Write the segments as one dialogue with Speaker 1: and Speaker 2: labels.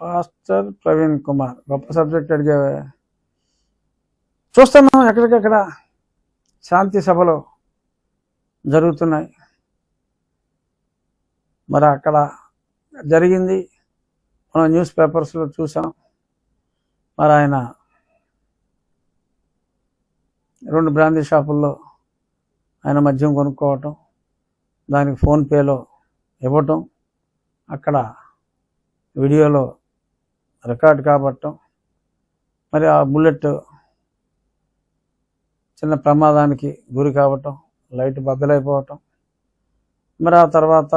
Speaker 1: Pastor Praveen Kumar, గొప్ప subject అడిగావే. చూస్తున్నాం ఎక్కడికక్కడ శాంతి సభలు జరుగుతున్నాయి. మరి అక్కడ జరిగింది మనం న్యూస్ పేపర్స్లో చూసాం. మరి ఆయన 2 బ్రాందీ షాపుల్లో ఆయన మద్యం కొనుక్కోవటం, దానికి ఫోన్పేలో ఇవ్వటం, అక్కడ వీడియోలో రికార్డ్ కాబట్టం, మరి ఆ బుల్లెట్ చిన్న ప్రమాదానికి గురి కావటం, లైట్ బద్దలైపోవటం, మరి ఆ తర్వాత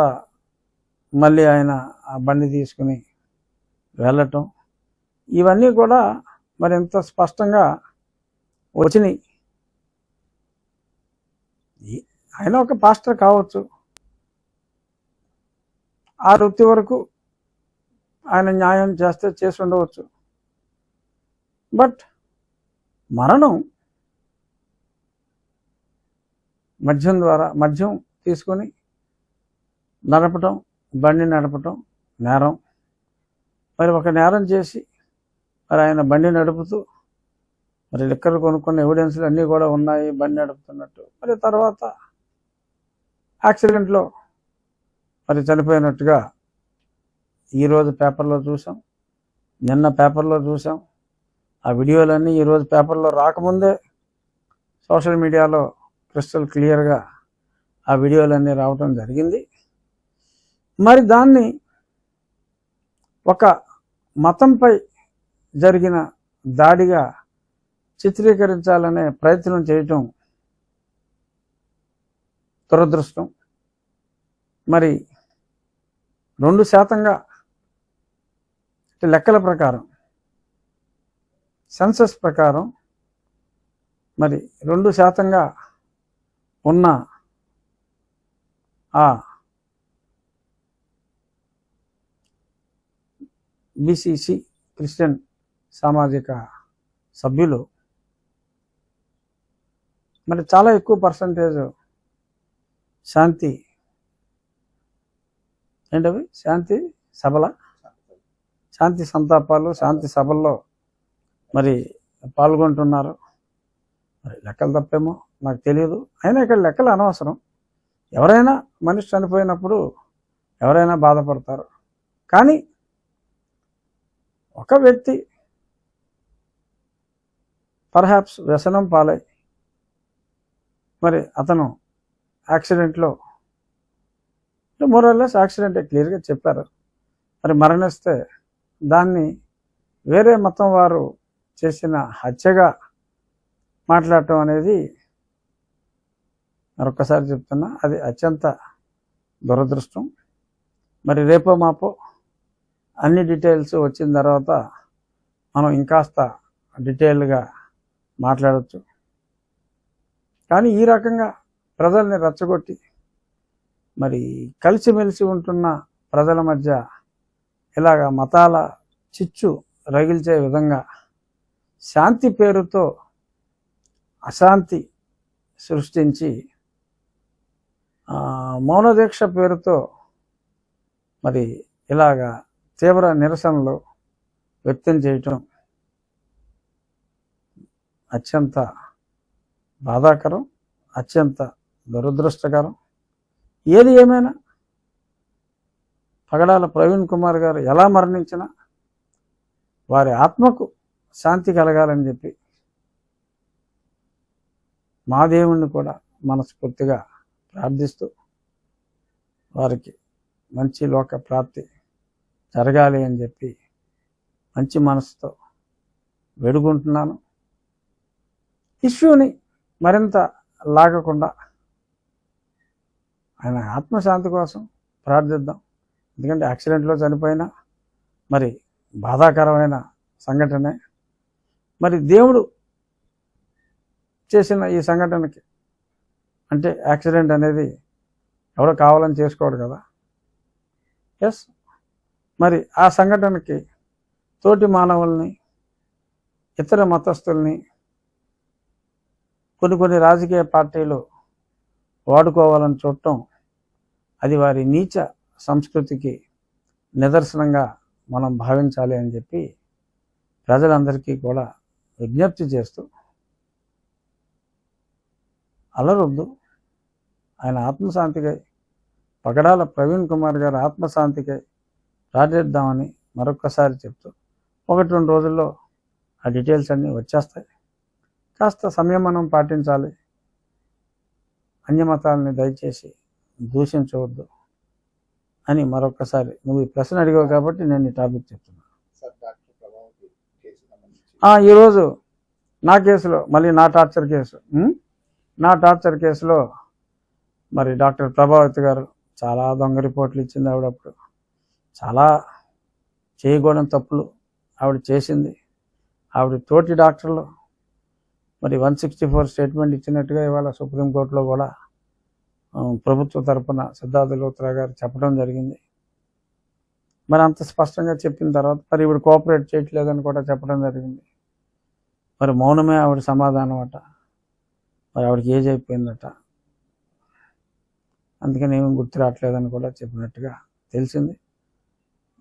Speaker 1: మళ్ళీ ఆయన ఆ బండి తీసుకుని వెళ్ళటం, ఇవన్నీ కూడా మరి ఎంత స్పష్టంగా వచ్చినాయి. ఆయన ఒక పాస్టర్ కావచ్చు, ఆ వృత్తి వరకు ఆయన న్యాయం చేసి ఉండవచ్చు. బట్ మరణం మద్యం తీసుకొని నడపటం, బండి నడపటం నేరం. మరి ఒక నేరం చేసి మరి ఆయన బండి నడుపుతూ మరి లిక్కర్ కొనుక్కున్న ఎవిడెన్స్లు అన్నీ కూడా ఉన్నాయి బండి నడుపుతున్నట్టు. మరి తర్వాత యాక్సిడెంట్లో మరి చనిపోయినట్టుగా ఈరోజు పేపర్లో చూసాం, నిన్న పేపర్లో చూసాం. ఆ వీడియోలన్నీ ఈరోజు పేపర్లో రాకముందే సోషల్ మీడియాలో క్రిస్టల్ క్లియర్గా ఆ వీడియోలన్నీ రావటం జరిగింది. మరి దాన్ని ఒక మతంపై జరిగిన దాడిగా చిత్రీకరించాలనే ప్రయత్నం చేయటం దురదృష్టం. మరి 2% లెక్కల ప్రకారం, సెన్సస్ ప్రకారం మరి 2% ఉన్న ఆ బీసీసీ క్రిస్టియన్ సామాజిక సభ్యులు మరి చాలా ఎక్కువ పర్సంటేజ్ శాంతి ఏంటవి శాంతి సంతాపాలు, శాంతి సభల్లో మరి పాల్గొంటున్నారు. మరి లెక్కలు తప్పేమో నాకు తెలియదు. అయినా ఇక్కడ లెక్కలు అనవసరం. ఎవరైనా మనిషి చనిపోయినప్పుడు ఎవరైనా బాధపడతారు. కానీ ఒక వ్యక్తి పర్హాప్స్ వ్యసనం పాలై మరి అతను యాక్సిడెంట్లో, మోరల్లెస్ యాక్సిడెంటే క్లియర్గా చెప్పారు, మరి మరణిస్తే దాన్ని వేరే మతం వారు చేసిన హత్యగా మాట్లాడటం అనేది మరొకసారి చెప్తున్నా, అది అత్యంత దురదృష్టం. మరి రేపో మాపో అన్ని డీటెయిల్స్ వచ్చిన తర్వాత మనం ఇంకాస్త డీటెయిల్గా మాట్లాడవచ్చు. కానీ ఈ రకంగా ప్రజల్ని రెచ్చగొట్టి మరి కలిసిమెలిసి ఉంటున్న ప్రజల మధ్య ఇలాగా మతాల చిచ్చు రగిల్చే విధంగా శాంతి పేరుతో అశాంతి సృష్టించి మౌనదీక్ష పేరుతో మరి ఇలాగా తీవ్ర నిరసనలు వ్యక్తం చేయటం అత్యంత బాధాకరం, అత్యంత దురదృష్టకరం. ఏది ఏమైనా పగడాల ప్రవీణ్ కుమార్ గారు ఎలా మరణించినా వారి ఆత్మకు శాంతి కలగాలని చెప్పి మా దేవుణ్ణి కూడా మనస్ఫూర్తిగా ప్రార్థిస్తూ వారికి మంచి లోక ప్రాప్తి జరగాలి అని చెప్పి మంచి మనసుతో వేడుకుంటున్నాను. ఇష్యూని మరింత లాగకుండా ఆయన ఆత్మశాంతి కోసం ప్రార్థిద్దాం. ఎందుకంటే యాక్సిడెంట్లో చనిపోయినా మరి బాధాకరమైన సంఘటనే. మరి దేవుడు చేసిన ఈ సంఘటనకి, అంటే యాక్సిడెంట్ అనేది ఎవడో కావాలని చేసుకోడు కదా. ఎస్, మరి ఆ సంఘటనకి తోటి మానవుల్ని, ఇతర మతస్థుల్ని కొన్ని రాజకీయ పార్టీలు వాడుకోవాలని చూడటం అది వారి నీచ సంస్కృతికి నిదర్శనంగా మనం భావించాలి అని చెప్పి ప్రజలందరికీ కూడా విజ్ఞప్తి చేస్తూ అలరొద్దు, ఆయన ఆత్మశాంతికై, పగడాల ప్రవీణ్ కుమార్ గారి ఆత్మశాంతికై ప్రార్థిద్దామని మరొక్కసారి చెప్తూ 1-2 రోజుల్లో ఆ డీటెయిల్స్ అన్నీ వచ్చేస్తాయి. కాస్త సంయమనం పాటించాలి, అన్యమతాలని దయచేసి దూషించవద్దు అని మరొకసారి నువ్వు ఈ ప్రశ్న అడిగావు కాబట్టి నేను ఈ టాపిక్ చెప్తున్నాను. ఈరోజు నా కేసులో మళ్ళీ నా టార్చర్ కేసులో మరి డాక్టర్ ప్రభావతి గారు చాలా దొంగ రిపోర్ట్లు ఇచ్చింది. ఆవిడప్పుడు చాలా చేయకూడని తప్పులు ఆవిడ చేసింది. ఆవిడ తోటి డాక్టర్లు మరి 164 స్టేట్మెంట్ ఇచ్చినట్టుగా ఇవాళ సుప్రీంకోర్టులో కూడా ప్రభుత్వ తరపున సిద్ధార్థ లూత్రా గారు చెప్పడం జరిగింది. మరి అంత స్పష్టంగా చెప్పిన తర్వాత మరి ఇప్పుడు కోఆపరేట్ చేయట్లేదని కూడా చెప్పడం జరిగింది. మరి మౌనమే ఆవిడ సమాధానం అట. మరి ఆవిడకి ఏజ్ అయిపోయిందట, అందుకని ఏమీ గుర్తు రావట్లేదని కూడా చెప్పినట్టుగా తెలిసింది.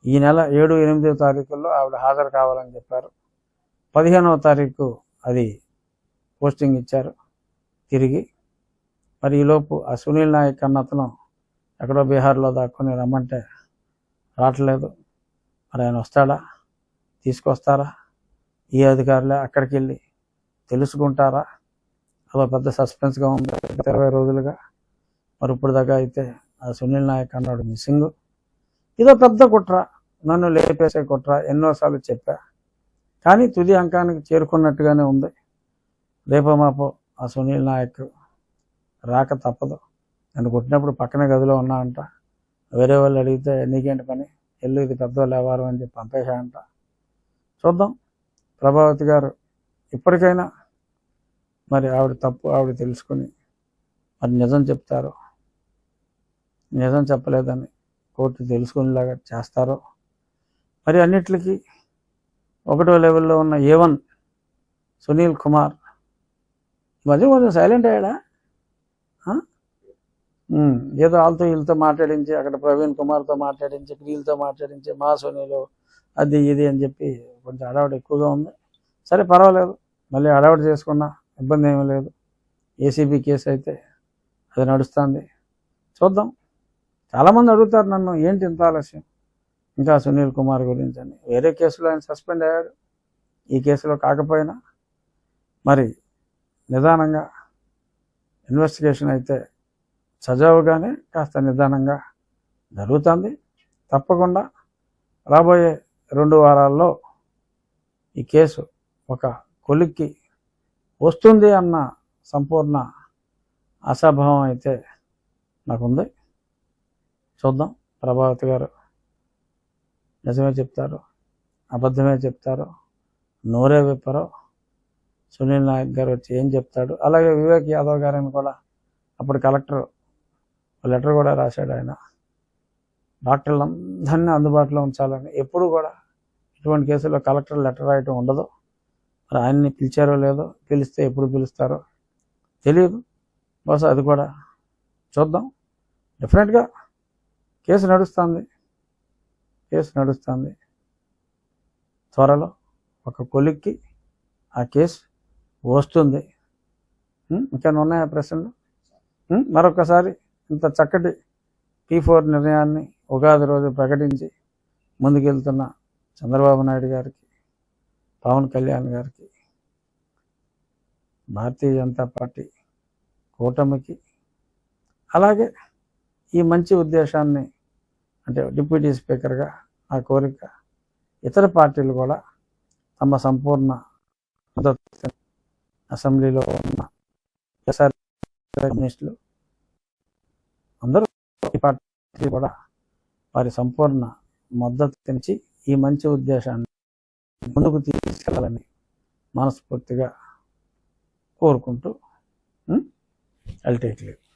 Speaker 1: ఈ నెల 7, 8వ తారీఖుల్లో ఆవిడ హాజరు కావాలని చెప్పారు. 15వ తారీఖు అది పోస్టింగ్ ఇచ్చారు తిరిగి. మరి ఈలోపు ఆ సునీల్ నాయక్ అన్న అతను ఎక్కడో బీహార్లో దాక్కుని రమ్మంటే రావట్లేదు. మరి ఆయన వస్తాడా, తీసుకొస్తారా, ఈ అధికారులే అక్కడికి వెళ్ళి తెలుసుకుంటారా? అదో పెద్ద సస్పెన్స్గా ఉంది 20 రోజులుగా. మరి ఇప్పుడు దాకా అయితే ఆ సునీల్ నాయక్ అన్నాడు మిస్సింగ్. ఇదో పెద్ద కుట్ర, నన్ను లేపేసే కుట్ర, ఎన్నోసార్లు చెప్పా. కానీ తుది అంకానికి చేరుకున్నట్టుగానే ఉంది. రేపో మాపో ఆ సునీల్ నాయక్ రాక తప్పదు. నన్ను కొట్టినప్పుడు పక్కనే గదిలో ఉన్నా అంట. వేరే వాళ్ళు అడిగితే నీకేంటి పని, ఎల్లు, ఇది పెద్దవాళ్ళు వ్యవహారం అని చెప్పి పంపేశా అంట. చూద్దాం, ప్రభావతి గారు ఇప్పటికైనా మరి ఆవిడ తప్పు ఆవిడ తెలుసుకుని మరి నిజం చెప్తారో, నిజం చెప్పలేదని కోర్టు తెలుసుకునేలాగా చేస్తారో, మరి అన్నిటికీ 1వ లెవెల్లో ఉన్న A1 సునీల్ కుమార్ మధ్య కొంచెం సైలెంట్ అయ్యాడా? ఏదో వాళ్ళతో వీళ్ళతో మాట్లాడించి, అక్కడ ప్రవీణ్ కుమార్తో మాట్లాడించి, వీళ్ళతో మాట్లాడించి, మా సునీలు అది ఇది అని చెప్పి కొంచెం హడావుడి ఎక్కువగా ఉంది. సరే పర్వాలేదు, మళ్ళీ హడావుడి చేసుకున్నా ఇబ్బంది ఏమీ లేదు. ఏసీబీ కేసు అయితే అది నడుస్తుంది, చూద్దాం. చాలామంది అడుగుతారు నన్ను, ఏంటి ఇంత ఆలస్యం ఇంకా సునీల్ కుమార్ గురించి అని. వేరే కేసులో ఆయన సస్పెండ్ అయ్యాడు, ఈ కేసులో కాకపోయినా మరి నిదానంగా ఇన్వెస్టిగేషన్ అయితే సజావుగానే కాస్త నిదానంగా జరుగుతుంది. తప్పకుండా రాబోయే 2 వారాల్లో ఈ కేసు ఒక కొలిక్కి వస్తుంది అన్న సంపూర్ణ ఆశాభావం అయితే నాకుంది. చూద్దాం, ప్రభావతి గారు నిజమే చెప్తారో, అబద్ధమే చెప్తారో, నోరే విప్పరో, సునీల్ నాయక్ గారు వచ్చి ఏం చెప్తాడు. అలాగే వివేక్ యాదవ్ గారిని కూడా అప్పుడు కలెక్టర్ లెటర్ కూడా రాశాడు. ఆయన డాక్టర్లందరినీ అందుబాటులో ఉంచాలని. ఎప్పుడు కూడా ఇటువంటి కేసుల్లో కలెక్టర్ లెటర్ రాయటం ఉండదు. మరి ఆయన్ని పిలిచారో లేదో, పిలిస్తే ఎప్పుడు పిలుస్తారో తెలియదు. బహుశా అది కూడా చూద్దాం. డెఫినెట్గా కేసు నడుస్తుంది. త్వరలో ఒక కొలిక్కి ఆ కేసు వస్తుంది. ఇంకా ఉన్నాయా ప్రశ్నలు? మరొకసారి ఇంత చక్కటి P4 నిర్ణయాన్ని ఉగాది రోజు ప్రకటించి ముందుకెళ్తున్న చంద్రబాబు నాయుడు గారికి, పవన్ కళ్యాణ్ గారికి, భారతీయ జనతా పార్టీ కూటమికి, అలాగే ఈ మంచి ఉద్దేశాన్ని అంటే డిప్యూటీ స్పీకర్గా ఆ కోరిక ఇతర పార్టీలు కూడా తమ సంపూర్ణ మద్దతు, అసెంబ్లీలో ఉన్న కమ్యూనిస్టులు అందరూ ఈ పార్టీ కూడా వారి సంపూర్ణ మద్దతు తెచ్చి ఈ మంచి ఉద్దేశాన్ని ముందుకు తీసుకెళ్ళాలని మనస్ఫూర్తిగా కోరుకుంటూ I'll take leave.